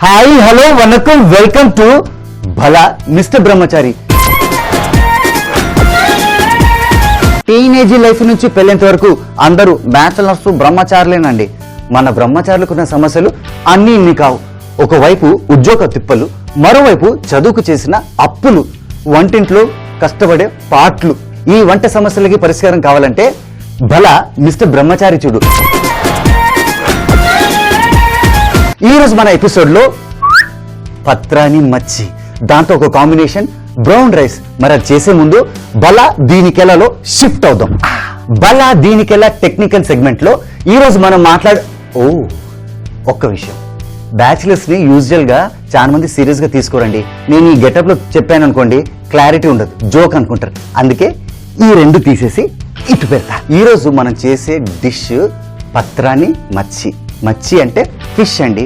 Hi hello vanakkam welcome to Bhala mister Brahmachari. Teenage life నుంచి పెళ్ళేంత వరకు అందరూ బ్యాచిలర్స్ బ్రహ్మచారులేనండి. మన బ్రహ్మచారులకున్న సమస్యలు అన్నీ ఇన్ని కావు. ఒకవైపు ఉద్యోగ తిప్పలు, మరోవైపు చదువుకు చేసిన అప్పులు, వంటింట్లో కష్టపడే పాట్లు. ఈ వంట సమస్యలకి పరిష్కారం కావాలంటే భలా మిస్టర్ బ్రహ్మచారి చూడు. ఈ రోజు మన ఎపిసోడ్ లో పత్రాని మచ్చి, దాంతో ఒక కాంబినేషన్ బ్రౌన్ రైస్. మరి అది చేసే ముందు బలా దీనికెలలో షిఫ్ట్ అవుదాం. బలా దీనికెలా టెక్నికల్ సెగ్మెంట్ లో ఈ రోజు మనం ఒక్క విషయం, బ్యాచిలర్స్ ని యూజువల్ గా చాలా మంది సీరియస్ గా తీసుకోరండి. నేను ఈ గెటప్ లో చెప్పాను అనుకోండి, క్లారిటీ ఉండదు, జోక్ అనుకుంటారు. అందుకే ఈ రెండు తీసేసి ఇటు పెడతా. ఈ రోజు మనం చేసే డిష్ పత్రాని మచ్చి. మచ్చి అంటే ఫిష్ అండి.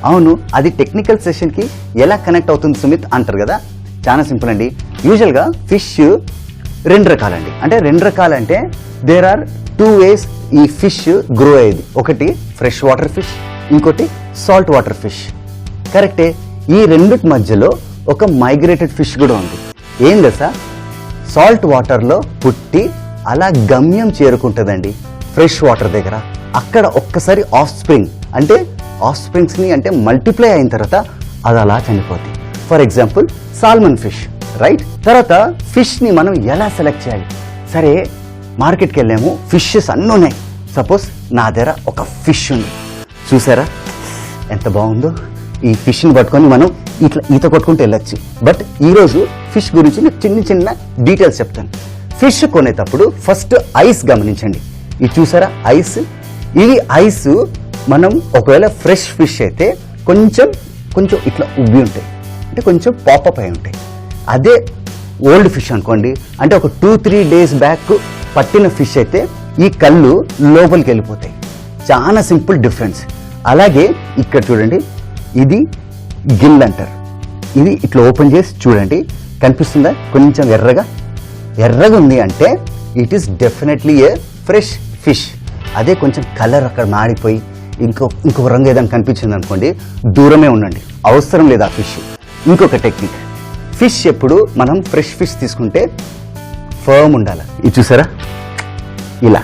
అవును, అది టెక్నికల్ సెషన్ కి ఎలా కనెక్ట్ అవుతుంది సుమిత్ అంటారు కదా. చాలా సింపుల్ అండి. యూజువల్ గా ఫిష్ రెండు రకాలండి. అంటే రెండు రకాలంటే దేర్ ఆర్ 2 ways ఈ ఫిష్ గ్రో అయ్యేది. ఒకటి ఫ్రెష్ వాటర్ ఫిష్, ఇంకోటి సాల్ట్ వాటర్ ఫిష్. కరెక్టే. ఈ రెండిటి మధ్యలో ఒక మైగ్రేటెడ్ ఫిష్ కూడా ఉంది. ఏం తెలుసా, సాల్ట్ వాటర్లో పుట్టి అలా గమ్యం చేరుకుంటుందండి ఫ్రెష్ వాటర్ దగ్గర. అక్కడ ఒక్కసారి ఆఫ్ స్ప్రింగ్ అంటే మల్టిప్లై అయిన తర్వాత అది అలా చనిపోతుంది. For example salmon fish, right? తర్వాత ఫిష్ ని మనం ఎలా సెలెక్ట్ చేయాలి? సరే, మార్కెట్కి వెళ్ళాము, ఫిషెస్ అన్నీ ఉన్నాయి. సపోజ్ నా దగ్గర ఒక ఫిష్ ఉంది, చూసారా ఎంత బాగుందో. ఈ ఫిష్ని పట్టుకొని మనం ఇట్లా ఈత కొట్టుకుంటూ వెళ్ళొచ్చు. బట్ ఈరోజు ఫిష్ గురించి నేను చిన్న చిన్న డీటెయిల్స్ చెప్తాను. ఫిష్ కొనేటప్పుడు ఫస్ట్ ఐస్ గమనించండి. ఇది చూసారా ఐస్? ఇది ఐస్ మనం ఒకవేళ ఫ్రెష్ ఫిష్ అయితే కొంచెం ఇట్లా ఉబ్బి ఉంటాయి, అంటే కొంచెం పాపప్ అయి ఉంటాయి. అదే ఓల్డ్ ఫిష్ అనుకోండి, అంటే ఒక 2-3 days బ్యాక్ పట్టిన ఫిష్ అయితే ఈ కళ్ళు లోపలికి వెళ్ళిపోతాయి. చాలా సింపుల్ డిఫరెన్స్. అలాగే ఇక్కడ చూడండి, ఇది గిల్ అంటారు. ఇది ఇట్లా ఓపెన్ చేసి చూడండి, కనిపిస్తుందా? కొంచెం ఎర్రగా ఉంది అంటే it is definitely A fresh fish. అదే కొంచెం కలర్ అక్కడ మాడిపోయి ఇంకొక రంగు ఏదైనా కనిపించింది అనుకోండి, దూరమే ఉండండి, అవసరం లేదు ఆ ఫిష్. ఇంకొక టెక్నిక్, ఫిష్ ఎప్పుడు మనం ఫ్రెష్ ఫిష్ తీసుకుంటే ఫర్మ్ ఉండాలి. ఇది చూసారా, ఇలా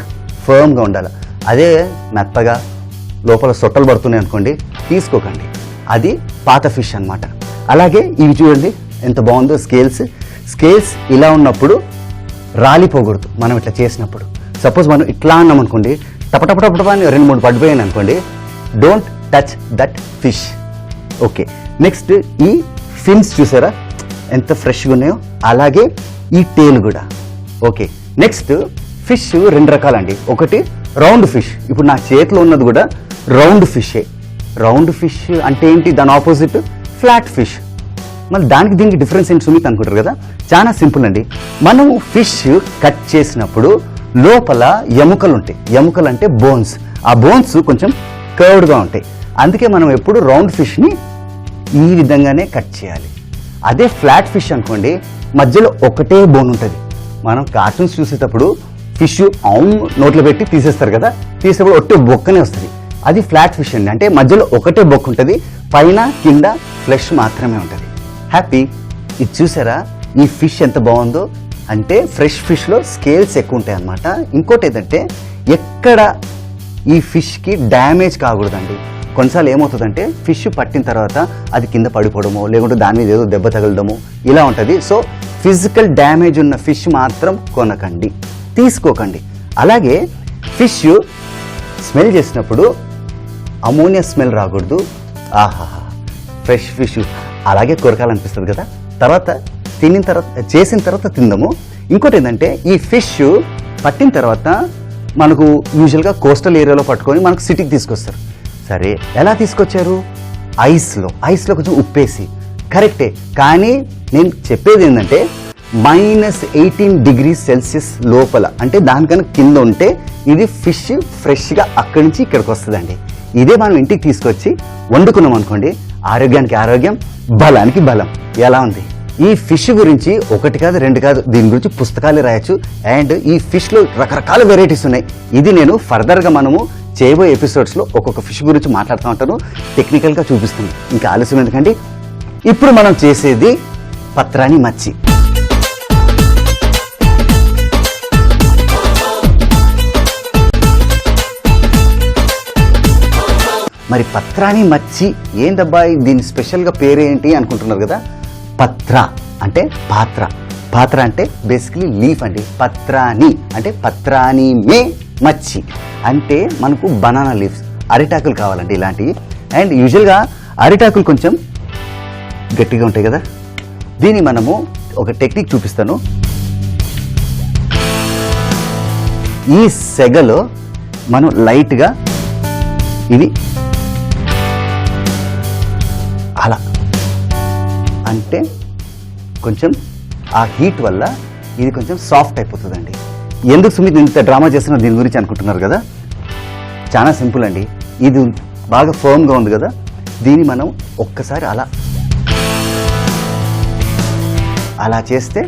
ఫర్మ్గా ఉండాలి. అదే మెత్తగా లోపల సొట్టలు పడుతున్నాయి అనుకోండి, తీసుకోకండి, అది పాత ఫిష్ అన్నమాట. అలాగే ఇవి చూడండి ఎంత బాగుందో. స్కేల్స్ ఇలా ఉన్నప్పుడు రాలిపోకూడదు. మనం ఇట్లా చేసినప్పుడు సపోజ్ మనం ఇట్లా అన్నాం అనుకోండి, టపటపటపట అని 2-3 పడిపోయాను అనుకోండి, don't touch that fish. Okay, next ఈ ఫిన్స్ చూసారా ఎంత ఫ్రెష్గా ఉన్నాయో, అలాగే ఈ టేల్ కూడా. Okay, next fish 2 రకాలండి. ఒకటి రౌండ్ ఫిష్. ఇప్పుడు నా చేతిలో ఉన్నది కూడా రౌండ్ ఫిషే. రౌండ్ ఫిష్ అంటే ఏంటి? దాని ఆపోజిట్ ఫ్లాట్ ఫిష్. మళ్ళీ దానికి దీనికి డిఫరెన్స్ ఏంటి సుమిత్ అనుకుంటారు కదా. చాలా సింపుల్ అండి. మనం ఫిష్ కట్ చేసినప్పుడు లోపల ఎముకలు ఉంటాయి. ఎముకలు అంటే బోన్స్. ఆ బోన్స్ కొంచెం కర్వ్డ్గా ఉంటాయి. అందుకే మనం ఎప్పుడు రౌండ్ ఫిష్ని ఈ విధంగానే కట్ చేయాలి. అదే ఫ్లాట్ ఫిష్ అనుకోండి, మధ్యలో ఒకటే బోన్ ఉంటుంది. మనం కార్టూన్స్ చూసేటప్పుడు ఫిష్ నోట్లో పెట్టి తీసేస్తారు కదా, తీసేటప్పుడు ఒట్టే బొక్కనే వస్తుంది. అది ఫ్లాట్ ఫిష్ అండి. అంటే మధ్యలో ఒకటే బొక్క ఉంటుంది, పైన కింద ఫ్లెష్ మాత్రమే ఉంటుంది. హ్యాపీ. ఇది చూసారా ఈ ఫిష్ ఎంత బాగుందో. అంటే ఫ్రెష్ ఫిష్లో స్కేల్స్ ఎక్కువ ఉంటాయి అన్నమాట. ఇంకోటి ఏంటంటే ఎక్కడ ఈ ఫిష్కి డ్యామేజ్ కాకూడదండి. కొన్నిసార్లు ఏమవుతుందంటే ఫిష్ పట్టిన తర్వాత అది కింద పడిపోవడమో, లేకుంటే దాని మీద ఏదో దెబ్బ తగలడమో ఇలా ఉంటుంది. సో ఫిజికల్ డ్యామేజ్ ఉన్న ఫిష్ మాత్రం కొనకండి, తీసుకోకండి. అలాగే ఫిష్ స్మెల్ చేసినప్పుడు అమోనియా స్మెల్ రాకూడదు. ఆహా, ఫ్రెష్ ఫిష్ అలాగే కొరకాలనిపిస్తుంది కదా. తర్వాత చేసిన తర్వాత తిందాము. ఇంకోటి ఏంటంటే ఈ ఫిష్ పట్టిన తర్వాత మనకు యూజువల్గా కోస్టల్ ఏరియాలో పట్టుకొని మనకు సిటీకి తీసుకొస్తారు. సరే, ఎలా తీసుకొచ్చారు? ఐస్లో కొంచెం ఉప్పేసి. కరెక్టే, కానీ నేను చెప్పేది ఏంటంటే -18 degrees Celsius లోపల, అంటే దానికన్నా కింద ఉంటే ఇది ఫిష్ ఫ్రెష్గా అక్కడి నుంచి ఇక్కడికి వస్తుందండి. ఇదే మనం ఇంటికి తీసుకొచ్చి వండుకున్నాం అనుకోండి, ఆరోగ్యానికి ఆరోగ్యం, బలానికి బలం. ఎలా ఉంది? ఈ ఫిష్ గురించి 1 కాదు 2 కాదు, దీని గురించి పుస్తకాలు రాయొచ్చు. అండ్ ఈ ఫిష్లో రకరకాల వెరైటీస్ ఉన్నాయి. ఇది నేను ఫర్దర్గా మనము చేయబోయే ఎపిసోడ్స్లో ఒక్కొక్క ఫిష్ గురించి మాట్లాడుతూ ఉంటాను, టెక్నికల్గా చూపిస్తాను. ఇంకా ఆలస్యం ఎందుకండి, ఇప్పుడు మనం చేసేది పత్రాని మచ్చి. మరి పత్రాని మచ్చి ఏందబ్బా, దీని స్పెషల్గా పేరేంటి అనుకుంటున్నారు కదా. పత్ర అంటే పాత్ర, పాత్ర అంటే బేసికలీ లీఫ్ అండి. పత్రాని అంటే పత్రాని మే మచ్చి అంటే మనకు బనానా లీవ్స్, అరిటాకులు కావాలండి ఇలాంటివి. అండ్ యూజువల్గా అరిటాకులు కొంచెం గట్టిగా ఉంటాయి కదా. దీన్ని మనము ఒక టెక్నిక్ చూపిస్తాను. ఈ సెగలో మనం లైట్గా ఇది అలా అంటే కొంచెం ఆ హీట్ వల్ల ఇది కొంచెం సాఫ్ట్ అయిపోతుందండి. ఎందుకు సుమిత్ ఇంత డ్రామా చేస్తున్నా దీని గురించి అనుకుంటున్నారు కదా. చాలా సింపుల్ అండి. ఇది బాగా ఫర్మ్గా ఉంది కదా, దీన్ని మనం ఒక్కసారి అలా చేస్తే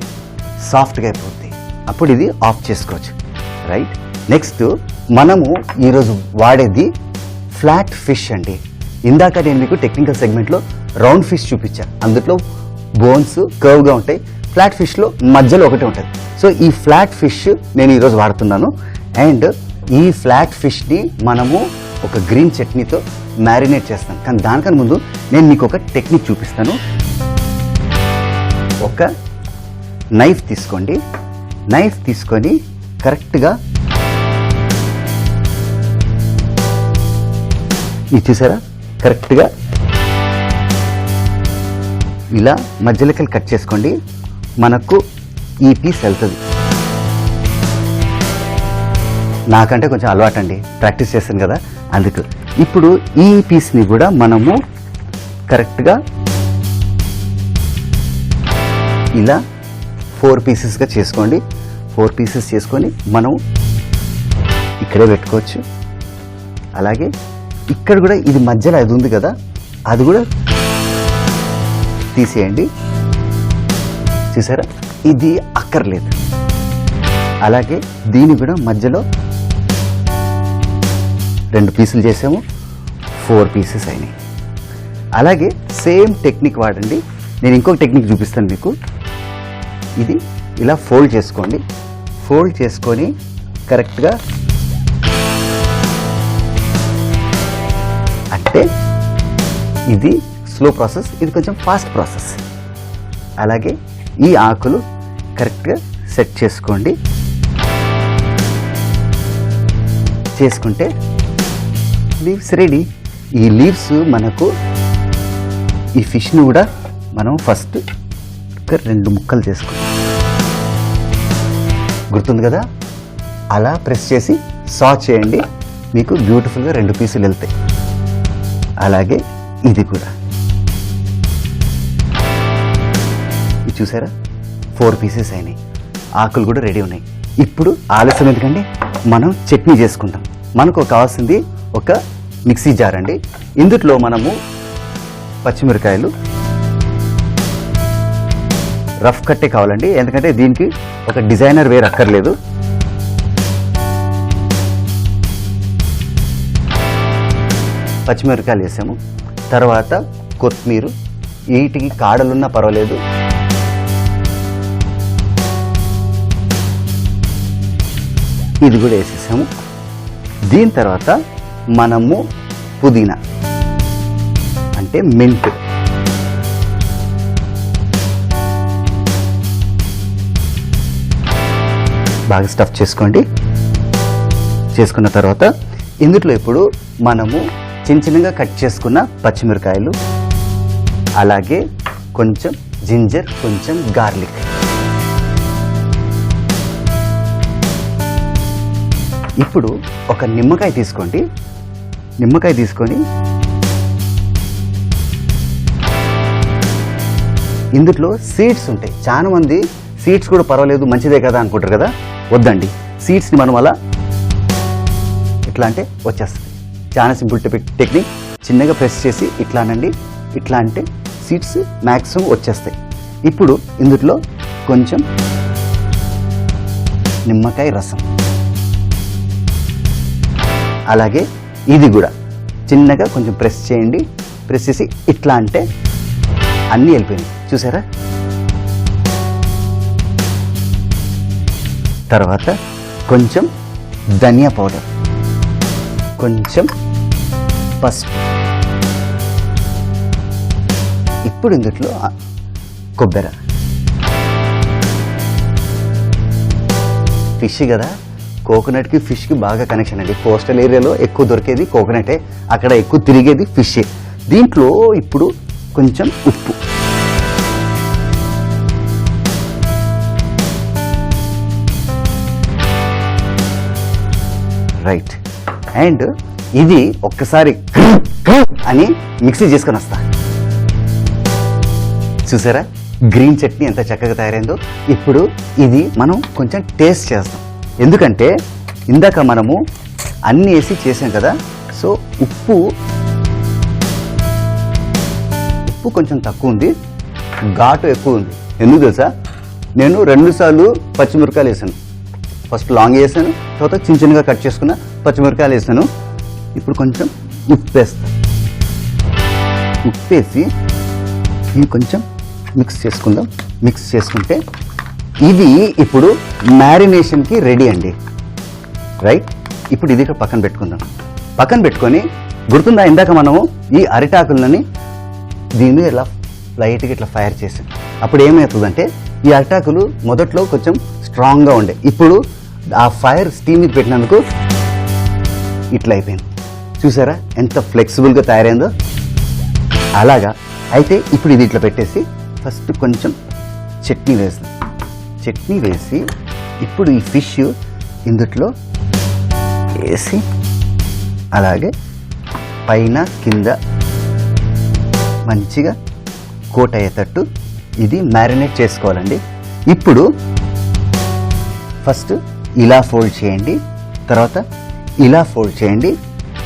సాఫ్ట్గా అయిపోతుంది. అప్పుడు ఇది ఆఫ్ చేసుకోవచ్చు, రైట్. నెక్స్ట్ మనము ఈరోజు వాడేది ఫ్లాట్ ఫిష్ అండి. ఇందాక నేను మీకు టెక్నికల్ సెగ్మెంట్లో రౌండ్ ఫిష్ చూపించాను, అందులో బోన్స్ కర్వ్గా ఉంటాయి. ఫ్లాట్ ఫిష్లో మధ్యలో ఒకటే ఉంటుంది. సో ఈ ఫ్లాట్ ఫిష్ నేను ఈరోజు వాడుతున్నాను. అండ్ ఈ ఫ్లాట్ ఫిష్ని మనము ఒక గ్రీన్ చట్నీతో మ్యారినేట్ చేస్తాను. కానీ దానికన్నా ముందు నేను మీకు ఒక టెక్నిక్ చూపిస్తాను. ఒక నైఫ్ తీసుకోండి. నైఫ్ తీసుకొని కరెక్ట్గా ఇది చూసారా, కరెక్ట్గా ఇలా మధ్యలోకి కట్ చేసుకోండి. మనకు ఈ పీస్ వెళ్తుంది. నాకంటే కొంచెం అలవాటు అండి, ప్రాక్టీస్ చేస్తాను కదా అందుకు. ఇప్పుడు ఈ పీస్ని కూడా మనము కరెక్ట్గా ఇలా 4 పీసెస్గా చేసుకోండి. 4 పీసెస్ చేసుకొని మనం ఇక్కడే పెట్టుకోవచ్చు. అలాగే ఇక్కడ కూడా ఇది మధ్యలో అది ఉంది కదా, అది కూడా తీసేయండి. చూసారా, ఇది అక్కర్లేదు. అలాగే దీన్ని కూడా మధ్యలో 2 పీసులు చేసాము, 4 పీసెస్ అయినాయి. అలాగే సేమ్ టెక్నిక్ వాడండి. నేను ఇంకొక టెక్నిక్ చూపిస్తాను మీకు. ఇది ఇలా ఫోల్డ్ చేసుకోండి. ఫోల్డ్ చేసుకొని కరెక్ట్గా అంటే ఇది స్లో ప్రాసెస్, ఇది కొంచెం ఫాస్ట్ ప్రాసెస్. అలాగే ఈ ఆకులు కరెక్ట్గా సెట్ చేసుకోండి. చేసుకుంటే లీవ్స్ రెడీ. ఈ లీవ్స్ మనకు ఈ ఫిష్ని కూడా మనం ఫస్ట్ 2 ముక్కలు చేసుకోండి. గుర్తుంది కదా, అలా ప్రెస్ చేసి సాస్ చేయండి. మీకు బ్యూటిఫుల్గా 2 పీసులు వెళ్తాయి. అలాగే ఇది కూడా ఇది చూసారా, 4 పీసెస్ అయినాయి. ఆకులు కూడా రెడీ ఉన్నాయి. ఇప్పుడు ఆలస్యం ఎందుకండి, మనం చట్నీ చేసుకుంటాం. మనకు కావాల్సింది ఒక మిక్సీ జార్ అండి. ఇందులో మనము పచ్చిమిరకాయలు రఫ్ కట్టే కావాలండి, ఎందుకంటే దీనికి ఒక డిజైనర్ వేర్ అక్కర్లేదు. పచ్చిమిరకాయలు వేసాము. తర్వాత కొత్తిమీర, వీటికి కాడలున్నా పర్వాలేదు. ఇది కూడా వేసేసాము. దీని తర్వాత మనము పుదీనా అంటే మింట్, బాగా స్టఫ్ చేసుకోండి. చేసుకున్న తర్వాత ఇందులో ఇప్పుడు మనము చిన్న చిన్నగా కట్ చేసుకున్న పచ్చిమిరకాయలు, అలాగే కొంచెం జింజర్, కొంచెం గార్లిక్, ఇప్పుడు ఒక నిమ్మకాయ తీసుకోండి. నిమ్మకాయ తీసుకొని ఇందులో సీడ్స్ ఉంటాయి. చాలా మంది సీడ్స్ కూడా పర్వాలేదు మంచిదే కదా అనుకుంటారు కదా. వద్దండి, సీడ్స్ని మనం అలా ఇట్లా అంటే వచ్చేస్తుంది. చాలా సింపుల్ టెక్నిక్. చిన్నగా ప్రెస్ చేసి ఇట్లా అనండి. ఇట్లా అంటే సీడ్స్ మ్యాక్సిమం వచ్చేస్తాయి. ఇప్పుడు ఇందులో కొంచెం నిమ్మకాయ రసం, అలాగే ఇది కూడా చిన్నగా కొంచెం ప్రెస్ చేయండి. ప్రెస్ చేసి ఇట్లా అంటే అన్నీ వెళ్ళిపోయినాయి చూసారా. తర్వాత కొంచెం ధనియా పౌడర్, కొంచెం పసుపు, ఇప్పుడు ఇందులో కొబ్బరి. ఫిష్ కదా, కోకోనట్కి ఫిష్కి బాగా కనెక్షన్ అండి. కోస్టల్ ఏరియాలో ఎక్కువ దొరికేది కోకోనటే, అక్కడ ఎక్కువ తిరిగేది ఫిష్. దీంట్లో ఇప్పుడు కొంచెం ఉప్పు, రైట్. అండ్ ఇది ఒక్కసారి అని మిక్సీ చేసుకొని వస్తా. చూసారా గ్రీన్ చట్నీ ఎంత చక్కగా తయారైందో. ఇప్పుడు ఇది మనం కొంచెం టేస్ట్ చేస్తాం, ఎందుకంటే ఇందాక మనము అన్నీ వేసి చేసాం కదా. సో ఉప్పు కొంచెం తక్కువ ఉంది, ఘాటు ఎక్కువ ఉంది. ఎందుకు తెలుసా, నేను 2 సార్లు పచ్చిమిరకాయలు వేసాను. ఫస్ట్ లాంగ్ వేసాను, తర్వాత చిన్న చిన్నగా కట్ చేసుకున్న పచ్చిమిరకాయలు వేసాను. ఇప్పుడు కొంచెం ఉప్పు వేస్తాను. ఉప్పు వేసి ఇది కొంచెం మిక్స్ చేసుకుందాం. మిక్స్ చేసుకుంటే ఇది ఇప్పుడు మ్యారినేషన్కి రెడీ అండి, రైట్. ఇప్పుడు ఇది పక్కన పెట్టుకుందాం. పక్కన పెట్టుకొని గుర్తుందా ఇందాక మనము ఈ అరిటాకులని దీని మీద ఇలా లైట్గా ఇట్లా ఫైర్ చేసాం. అప్పుడు ఏమవుతుందంటే ఈ అరిటాకులు మొదట్లో కొంచెం స్ట్రాంగ్గా ఉండే, ఇప్పుడు ఆ ఫైర్ స్టీమ్ మీద పెట్టినందుకు ఇట్లా అయిపోయింది. చూసారా ఎంత ఫ్లెక్సిబుల్గా తయారైందో. అలాగా అయితే ఇప్పుడు ఇది ఇట్లా పెట్టేసి ఫస్ట్ కొంచెం చట్నీ వేస్తాం. చట్నీ వేసి ఇప్పుడు ఈ ఫిష్ ఇందుట్లో వేసి అలాగే పైన కింద మంచిగా కోట్ అయ్యేటట్టు ఇది మ్యారినేట్ చేసుకోవాలండి. ఇప్పుడు ఫస్ట్ ఇలా ఫోల్డ్ చేయండి, తర్వాత ఇలా ఫోల్డ్ చేయండి,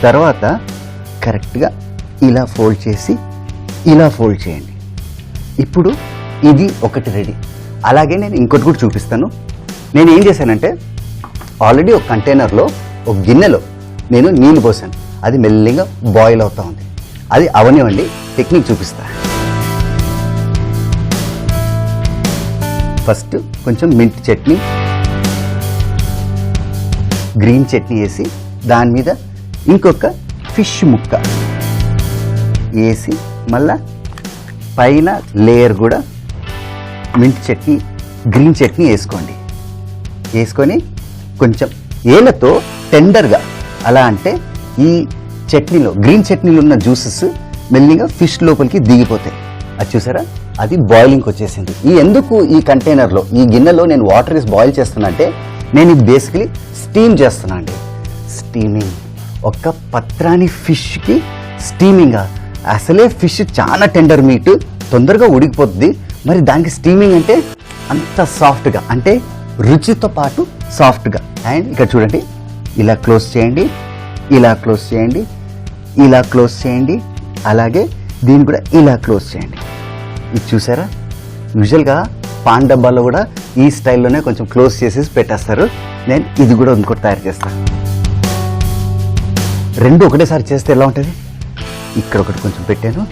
తర్వాత కరెక్ట్గా ఇలా ఫోల్డ్ చేసి ఇలా ఫోల్డ్ చేయండి. ఇప్పుడు ఇది ఒకటి రెడీ. అలాగే నేను ఇంకోటి కూడా చూపిస్తాను. నేను ఏం చేశానంటే ఆల్రెడీ ఒక కంటైనర్లో ఒక గిన్నెలో నేను నీళ్ళు పోసాను, అది మెల్లిగా బాయిల్ అవుతూ ఉంది. అది అవనివ్వండి, టెక్నిక్ చూపిస్తా. ఫస్ట్ కొంచెం మింట్ చట్నీ, గ్రీన్ చట్నీ వేసి దాని మీద ఇంకొక ఫిష్ ముక్క వేసి మళ్ళా పైన లేయర్ కూడా మింట్ చట్నీ, గ్రీన్ చట్నీ వేసుకోండి. వేసుకొని కొంచెం ఏళ్ళతో టెండర్గా అలా అంటే ఈ చట్నీలో గ్రీన్ చట్నీలో ఉన్న జ్యూసెస్ మెల్లిగా ఫిష్ లోపలికి దిగిపోతాయి. అది చూసారా, అది బాయిలింగ్కి వచ్చేసింది. ఎందుకు ఈ కంటైనర్లో ఈ గిన్నెలో నేను వాటర్ వేసి బాయిల్ చేస్తున్నా అంటే నేను ఇది బేసికలీ స్టీమ్ చేస్తున్నా అండి. స్టీమింగ్ ఒక పత్రాని ఫిష్కి స్టీమింగా, అసలే ఫిష్ చాలా టెండర్ మీట్, తొందరగా ఉడికిపోతుంది. మరి దానికి స్టీమింగ్ అంటే అంత సాఫ్ట్గా, అంటే రుచితో పాటు సాఫ్ట్గా. అండ్ ఇక్కడ చూడండి, ఇలా క్లోజ్ చేయండి, ఇలా క్లోజ్ చేయండి, ఇలా క్లోజ్ చేయండి, అలాగే దీన్ని కూడా ఇలా క్లోజ్ చేయండి. ఇది చూసారా, యూజువల్గా పాన్ డబ్బాలో కూడా ఈ స్టైల్లోనే కొంచెం క్లోజ్ చేసేసి పెట్టేస్తారు. నేను ఇది కూడా ఇంకోటి తయారు చేస్తాను. రెండు ఒకటేసారి చేస్తే ఎలా ఉంటుంది. ఇక్కడ ఒకటి కొంచెం పెట్టాను,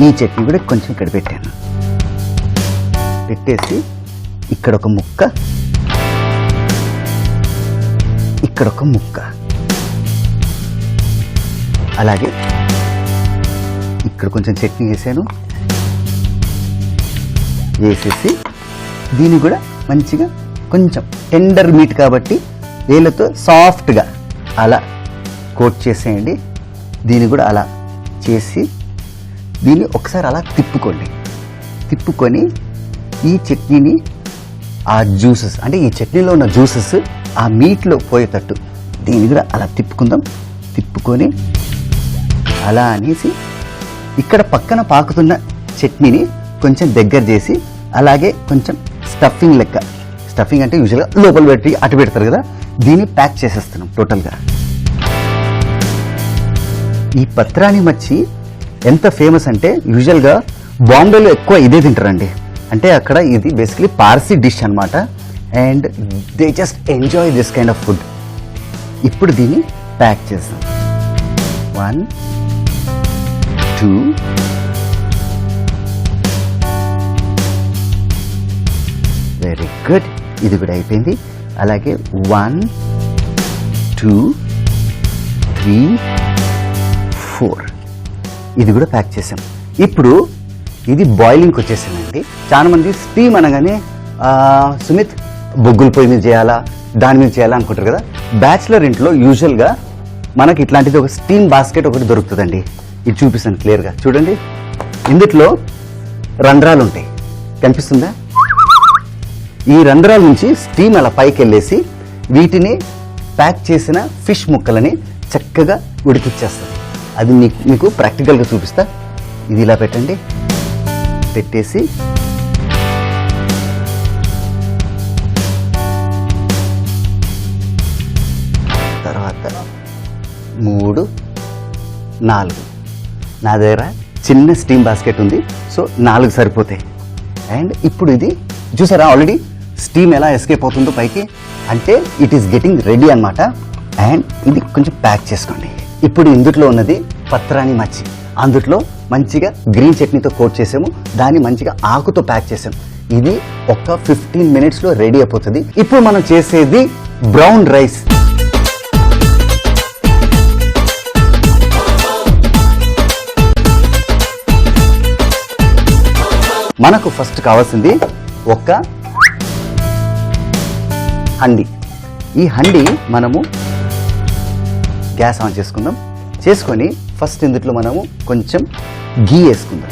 ఈ చట్నీ కూడా కొంచెం ఇక్కడ పెట్టాను. పెట్టేసి ఇక్కడ ఒక ముక్క, ఇక్కడ ఒక ముక్క, అలాగే ఇక్కడ కొంచెం చట్నీ వేసాను. వేసేసి దీన్ని కూడా మంచిగా కొంచెం టెండర్ మీట్ కాబట్టి వేళ్ళతో సాఫ్ట్గా అలా కోట్ చేసేయండి. దీన్ని కూడా అలా చేసి దీన్ని ఒకసారి అలా తిప్పుకోండి. తిప్పుకొని ఈ చట్నీని ఆ జ్యూసెస్, అంటే ఈ చట్నీలో ఉన్న జ్యూసెస్ ఆ మీట్లో పోయేటట్టు దీన్ని కూడా అలా తిప్పుకుందాం. తిప్పుకొని అలా అనేసి ఇక్కడ పక్కన పాకుతున్న చట్నీని కొంచెం దగ్గర చేసి అలాగే కొంచెం స్టఫింగ్ లెక్క, స్టఫింగ్ అంటే యూజువల్గా లోపల పెట్టి అటు పెడతారు కదా, దీన్ని ప్యాక్ చేసేస్తున్నాం టోటల్గా. ఈ పత్రాని మచ్చి ఎంత ఫేమస్ అంటే యూజువల్గా బాంబేలో ఎక్కువ ఇదే తింటారండి. అంటే అక్కడ ఇది బేసికలీ పార్సీ డిష్ అనమాట. And they just enjoy this kind of food. ఇప్పుడు దీన్ని ప్యాక్ చేద్దాం. 1 2 వెరీ గుడ్. ఇది కూడా అయిపోయింది. అలాగే 1 2 3 4 ఇది కూడా ప్యాక్ చేసాం. ఇప్పుడు ఇది బాయిలింగ్కి వచ్చేసిందండి. చాలా మంది స్టీమ్ అనగానే సుమిత్ బొగ్గుల పొయ్యి మీద చేయాలా, దాని మీద చేయాలా అనుకుంటారు కదా. బ్యాచిలర్ ఇంట్లో యూజువల్గా మనకి ఇట్లాంటిది ఒక స్టీమ్ బాస్కెట్ ఒకటి దొరుకుతుందండి. ఇది చూపిస్తాను క్లియర్గా చూడండి. ఇందులో రంధ్రాలు ఉంటాయి, కనిపిస్తుందా? ఈ రంధ్రాల నుంచి స్టీమ్ అలా పైకి వెళ్ళేసి వీటిని ప్యాక్ చేసిన ఫిష్ ముక్కలని చక్కగా ఉడికిచ్చేస్తుంది. అది మీకు ప్రాక్టికల్గా చూపిస్తా. ఇది ఇలా పెట్టండి, పెట్టేసి తర్వాత 3 4 నా దగ్గర చిన్న స్టీమ్ బాస్కెట్ ఉంది, సో 4 సరిపోతాయి. అండ్ ఇప్పుడు ఇది చూసారా, ఆల్రెడీ స్టీమ్ ఎలా ఎస్కేప్ అవుతుందో పైకి, అంటే ఇట్ ఈస్ గెటింగ్ రెడీ అన్నమాట. అండ్ ఇది కొంచెం ప్యాక్ చేసుకోండి. ఇప్పుడు ఇందులో ఉన్నది పత్రాని మచ్చి. అందులో మంచిగా గ్రీన్ చట్నీతో కోట్ చేసాము, దాన్ని మంచిగా ఆకుతో ప్యాక్ చేసాము. ఇది ఒక 15 minutesలో రెడీ అయిపోతుంది. ఇప్పుడు మనం చేసేది బ్రౌన్ రైస్. మనకు ఫస్ట్ కావాల్సింది ఒక హండి. ఈ హండి మనము గ్యాస్ ఆన్ చేసుకుందాం. చేసుకొని ఫస్ట్ ఇందులో మనము కొంచెం గీ వేసుకుందాం.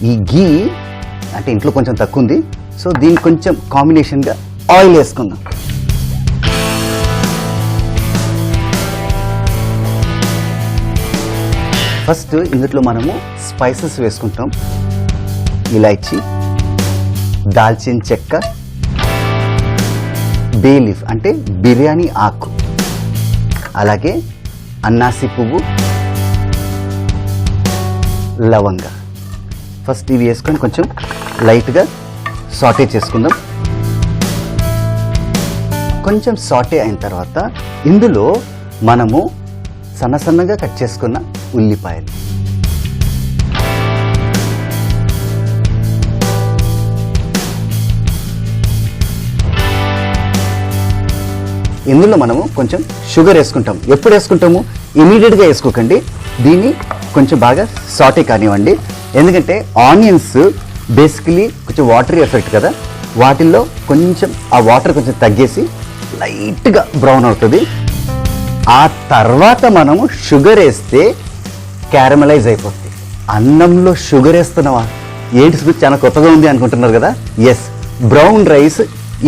ఈ గీ అంటే ఇంట్లో కొంచెం తక్కువ ఉంది, సో దీనికి కొంచెం కాంబినేషన్గా ఆయిల్ వేసుకుందాం. ఫస్ట్ ఇందులో మనము స్పైసెస్ వేసుకుంటాం. ఇలాచీ, దాల్చిన చెక్క, బే లీఫ్ అంటే బిర్యానీ ఆకు, అలాగే అన్నాసి పువ్వు, లవంగ. ఫస్ట్ ఇవి వేసుకొని కొంచెం లైట్గా సాటే చేసుకుందాం. కొంచెం సాటే అయిన తర్వాత ఇందులో మనము సన్న సన్నగా కట్ చేసుకున్న ఉల్లిపాయలు, ఇందులో మనము కొంచెం షుగర్ వేసుకుంటాం. ఎప్పుడు వేసుకుంటాము? ఇమీడియట్గా వేసుకోకండి. దీన్ని కొంచెం బాగా సాటే కానివ్వండి. ఎందుకంటే ఆనియన్స్ బేసికలీ కొంచెం వాటరీ ఎఫెక్ట్ కదా, వాటిల్లో కొంచెం ఆ వాటర్ కొంచెం తగ్గేసి లైట్గా బ్రౌన్ అవుతుంది. ఆ తర్వాత మనము షుగర్ వేస్తే క్యారమలైజ్ అయిపోతుంది. అన్నంలో షుగర్ వేస్తున్నావా ఏంటి, చాలా కొత్తగా ఉంది అనుకుంటున్నారు కదా. ఎస్, బ్రౌన్ రైస్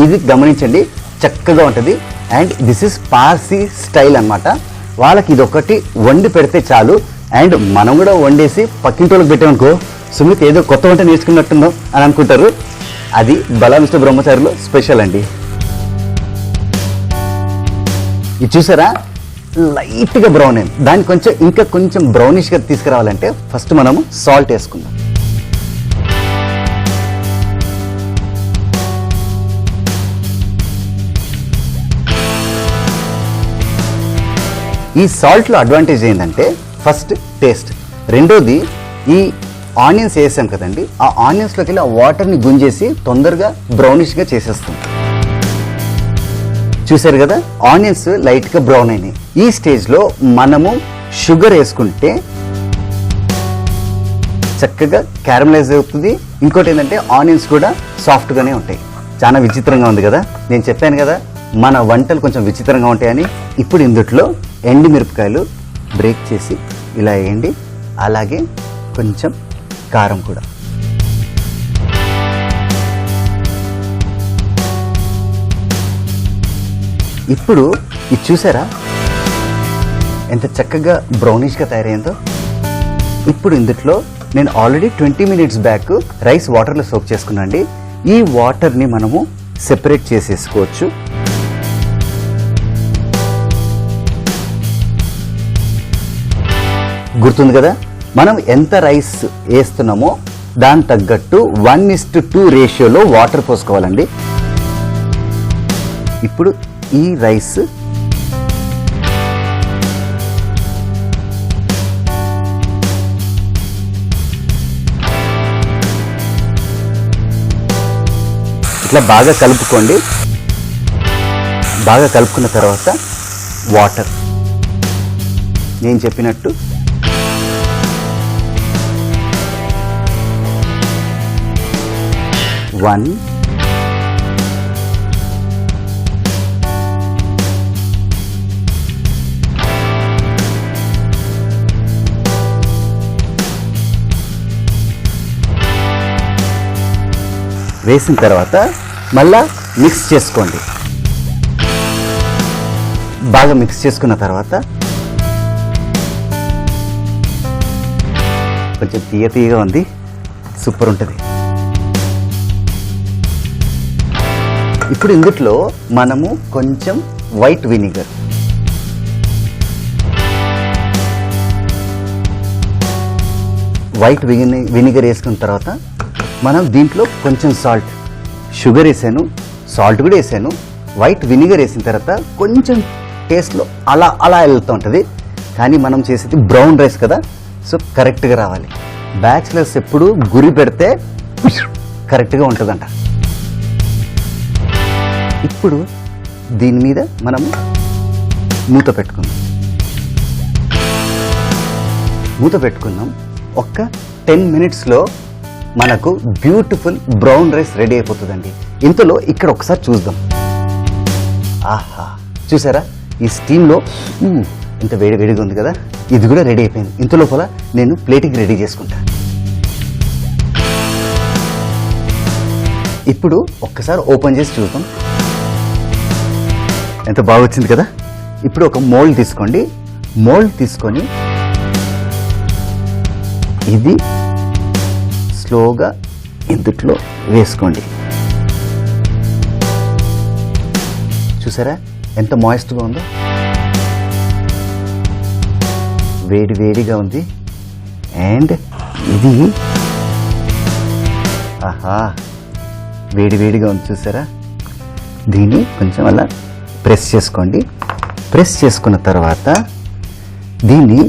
ఇది గమనించండి, చక్కగా ఉంటుంది. And this is Parsi style అన్నమాట. వాళ్ళకి ఇదొకటి వండి పెడితే చాలు. అండ్ మనం కూడా వండేసి పక్కింటోళ్ళకి పెట్టామనుకో, సుమిత్ ఏదో కొత్త వంట నేర్చుకున్నట్టుందో అని అనుకుంటారు. అది బలా మిస్టర్ బ్రహ్మచారిలో స్పెషల్ అండి. ఇది చూసారా, లైట్గా బ్రౌన్ అయింది. దాన్ని కొంచెం ఇంకా కొంచెం బ్రౌనిష్గా తీసుకురావాలంటే ఫస్ట్ మనము సాల్ట్ వేసుకుందాం. ఈ సాల్ట్లో అడ్వాంటేజ్ ఏంటంటే ఫస్ట్ టేస్ట్, రెండోది ఈ ఆనియన్స్ వేసాం కదండి, ఆ ఆనియన్స్లోకి వెళ్ళి ఆ వాటర్ని గుంజేసి తొందరగా బ్రౌనిష్గా చేసేస్తుంది. చూసారు కదా, ఆనియన్స్ లైట్గా బ్రౌన్ అయినాయి. ఈ స్టేజ్లో మనము షుగర్ వేసుకుంటే చక్కగా క్యారమలైజ్ అవుతుంది. ఇంకోటి ఏంటంటే ఆనియన్స్ కూడా సాఫ్ట్గానే ఉంటాయి. చాలా విచిత్రంగా ఉంది కదా. నేను చెప్పాను కదా మన వంటలు కొంచెం విచిత్రంగా ఉంటాయని. ఇప్పుడు ఇందులో ఎండుమిరపకాయలు బ్రేక్ చేసి ఇలా వేయండి. అలాగే కొంచెం కారం కూడా. ఇప్పుడు ఇది చూసారా ఎంత చక్కగా బ్రౌనిష్గా తయారైందో. ఇప్పుడు ఇందులో నేను ఆల్రెడీ 20 minutes బ్యాక్ రైస్ వాటర్లో సోక్ చేసుకున్నాను అండి. ఈ వాటర్ని మనము సెపరేట్ చేసేసుకోవచ్చు. గుర్తుంది కదా, మనం ఎంత రైస్ వేస్తున్నామో దాని తగ్గట్టు 1:2 రేషియోలో వాటర్ పోసుకోవాలండి. ఇప్పుడు ఈ రైస్ ఇట్లా బాగా కలుపుకోండి. బాగా కలుపుకున్న తర్వాత వాటర్ నేను చెప్పినట్టు వన్ వేసిన తర్వాత మళ్ళా మిక్స్ చేసుకోండి. బాగా మిక్స్ చేసుకున్న తర్వాత కొంచెం తీయగా ఉంది, సూపర్ ఉంటుంది. ఇప్పుడు ఇందులో మనము కొంచెం వైట్ వినిగర్, వినిగర్ వేసుకున్న తర్వాత మనం దీంట్లో కొంచెం సాల్ట్, షుగర్ వేసాను, సాల్ట్ కూడా వేసాను, వైట్ వినిగర్ వేసిన తర్వాత కొంచెం టేస్ట్లో అలా వెళ్తూ ఉంటుంది. కానీ మనం చేసేది బ్రౌన్ రైస్ కదా, సో కరెక్ట్గా రావాలి. బ్యాచిలర్స్ ఎప్పుడు గురి పెడితే కరెక్ట్గా ఉంటుందంట. ఇప్పుడు దీని మీద మనము మూత పెట్టుకున్నాం. ఒక్క 10 మినిట్స్లో మనకు బ్యూటిఫుల్ బ్రౌన్ రైస్ రెడీ అయిపోతుందండి. ఇంతలో ఇక్కడ ఒకసారి చూద్దాం. ఆహా, చూసారా ఈ స్టీమ్లో ఇంత వేడిగా ఉంది కదా, ఇది కూడా రెడీ అయిపోయింది. ఇంత లోపల నేను ప్లేట్కి రెడీ చేసుకుంటా. ఇప్పుడు ఒక్కసారి ఓపెన్ చేసి చూద్దాం. ఎంత బాగా వచ్చింది కదా. ఇప్పుడు ఒక మోల్డ్ తీసుకోండి. మోల్డ్ తీసుకొని ఇది స్లోగా ఇందుట్లో వేసుకోండి. చూసారా ఎంత మాయిస్ట్గా ఉందో, వేడిగా ఉంది. అండ్ ఇది ఆహా వేడిగా ఉంది చూసారా. దీన్ని కొంచెం అలా ప్రెస్ చేసుకోండి. ప్రెస్ చేసుకున్న తర్వాత దీన్ని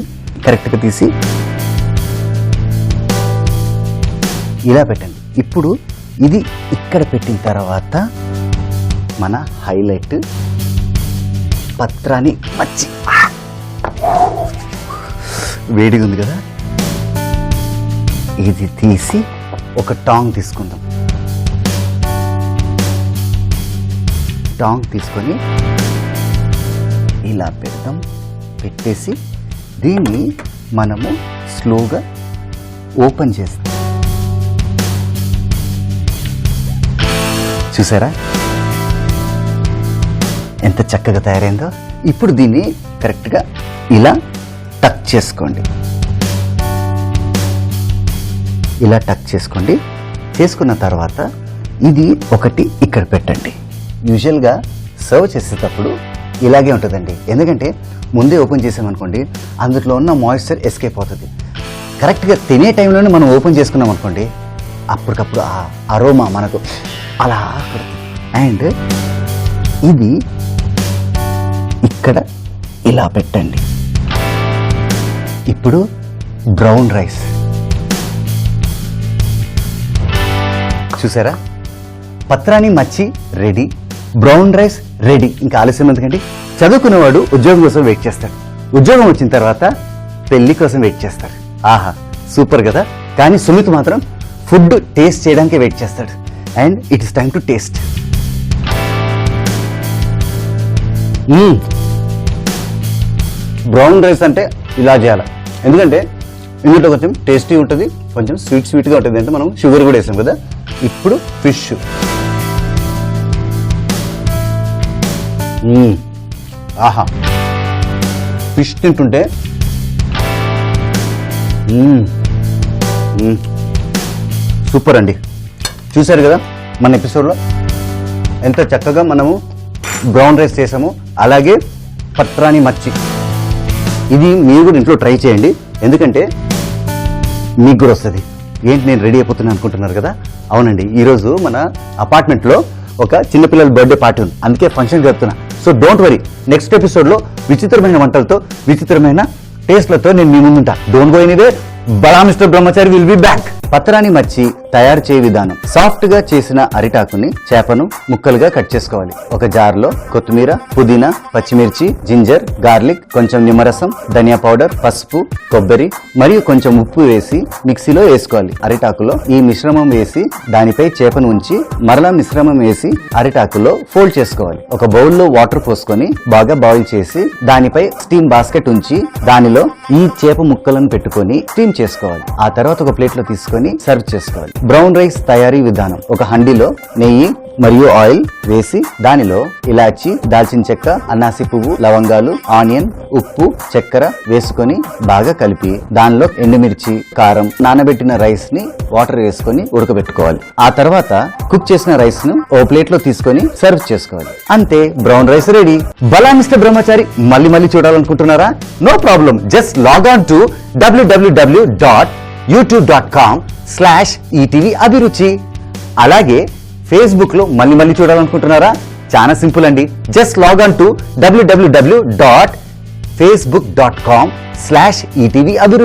కరెక్ట్గా తీసి ఇలా పెట్టండి. ఇప్పుడు ఇది ఇక్కడ పెట్టిన తర్వాత మన హైలైట్ పత్రాని మచ్చి. వేడిగా ఉంది కదా, ఇది తీసి ఒక టాంగ్ తీసుకుందాం. టాంగ్ తీసుకొని ఇలా పెడదాం. పెట్టేసి దీన్ని మనము స్లోగా ఓపెన్ చేస్తాం. చూసారా ఎంత చక్కగా తయారైందో. ఇప్పుడు దీన్ని కరెక్ట్గా ఇలా టక్ చేసుకోండి. ఇలా టక్ చేసుకోండి. చేసుకున్న తర్వాత ఇది ఒకటి ఇక్కడ పెట్టండి. యూజువల్గా సర్వ్ చేసేటప్పుడు ఇలాగే ఉంటుందండి. ఎందుకంటే ముందే ఓపెన్ చేసామనుకోండి అందులో ఉన్న మాయిశ్చర్ ఎస్కేప్ అవుతుంది. కరెక్ట్గా తినే టైంలోనే మనం ఓపెన్ చేసుకున్నాం అనుకోండి అప్పటికప్పుడు ఆ అరోమా మనకు అలా పడుతుంది. అండ్ ఇది ఇక్కడ ఇలా పెట్టండి. ఇప్పుడు బ్రౌన్ రైస్ చూసారా, పత్రాని మచ్చి రెడీ, బ్రౌన్ రైస్ రెడీ. ఇంకా ఆలస్యం ఎందుకండి. చదువుకునేవాడు ఉద్యోగం కోసం వెయిట్ చేస్తాడు, ఉద్యోగం వచ్చిన తర్వాత పెళ్లి కోసం వెయిట్ చేస్తాడు. ఆహా సూపర్ కదా. కానీ సుమిత్ మాత్రం ఫుడ్ టేస్ట్ చేయడానికే వెయిట్ చేస్తాడు. And it is time to taste. Brown rice అంటే ఇలా చేయాలి. ఎందుకంటే ఇందులో కొంచెం టేస్టీ ఉంటుంది, కొంచెం స్వీట్గా ఉంటుంది. అంటే మనం షుగర్ కూడా వేసాం కదా. ఇప్పుడు ఫిష్. ఆహా ఫిష్ తింటుంటే సూపర్ అండి. చూసారు కదా మన ఎపిసోడ్లో ఎంత చక్కగా మనము బ్రౌన్ రైస్ చేసాము. అలాగే పత్రాని మచ్చి, ఇది మీరు కూడా ఇంట్లో ట్రై చేయండి. ఎందుకంటే మీకు కూడా వస్తుంది. ఏంటి నేను రెడీ అయిపోతున్నాను అనుకుంటున్నారు కదా? అవునండి, ఈరోజు మన అపార్ట్మెంట్లో ఒక చిన్నపిల్లల బర్త్డే పార్టీ ఉంది, అందుకే ఫంక్షన్ జరుపుతున్నా. సో డోంట్ వరీ, నెక్స్ట్ ఎపిసోడ్లో విచిత్రమైన వంటలతో విచిత్రమైన టేస్ట్లతో నేను మీ ముందుంటా. Don't go anyway. బడా mister Brahmachari will be back. పత్రాని మచ్చి తయారు చేయ విధానం. సాఫ్ట్ గా చేసిన అరిటాకుని చేపను ముక్కలుగా కట్ చేసుకోవాలి. ఒక జార్ లో కొత్తిమీర, పుదీనా, పచ్చిమిర్చి, జింజర్, గార్లిక్, కొంచెం నిమ్మరసం, ధనియా పౌడర్, పసుపు, కొబ్బరి మరియు కొంచెం ఉప్పు వేసి మిక్సీలో వేసుకోవాలి. అరిటాకులో ఈ మిశ్రమం వేసి దానిపై చేపను ఉంచి మరలా మిశ్రమం వేసి అరిటాకులో ఫోల్డ్ చేసుకోవాలి. ఒక బౌల్లో వాటర్ పోసుకొని బాగా బాయిల్ చేసి దానిపై స్టీమ్ బాస్కెట్ ఉంచి దానిలో ఈ చేప ముక్కలను పెట్టుకొని స్టీమ్ చేసుకోవాలి. ఆ తర్వాత ఒక ప్లేట్ లో తీసుకొని సర్వ్ చేసుకోవాలి. బ్రౌన్ రైస్ తయారీ విధానం. ఒక హండీలో నెయ్యి మరియు ఆయిల్ వేసి దానిలో ఇలాచి, దాల్చిన చెక్క, అన్నాసి పువ్వు, లవంగాలు, ఆనియన్, ఉప్పు, చక్కెర వేసుకొని బాగా కలిపి దానిలో ఎండుమిర్చి, కారం, నానబెట్టిన రైస్ ని వాటర్ వేసుకొని ఉడకబెట్టుకోవాలి. ఆ తర్వాత కుక్ చేసిన రైస్ ను ఓ ప్లేట్ లో తీసుకొని సర్వ్ చేసుకోవాలి. అంతే, brown rice ready. Bhala mister Brahmachari మళ్ళీ మళ్ళీ చూడాలనుకుంటున్నారా? No problem, just log on to www.youtube.com/ETV Abhiruchi. అలాగే ఫేస్బుక్ లో మళ్ళీ మళ్ళీ చూడాలనుకుంటున్నారా? చాలా సింపుల్ అండి, just log on to www.facebook.com/ETV అభిరుచి.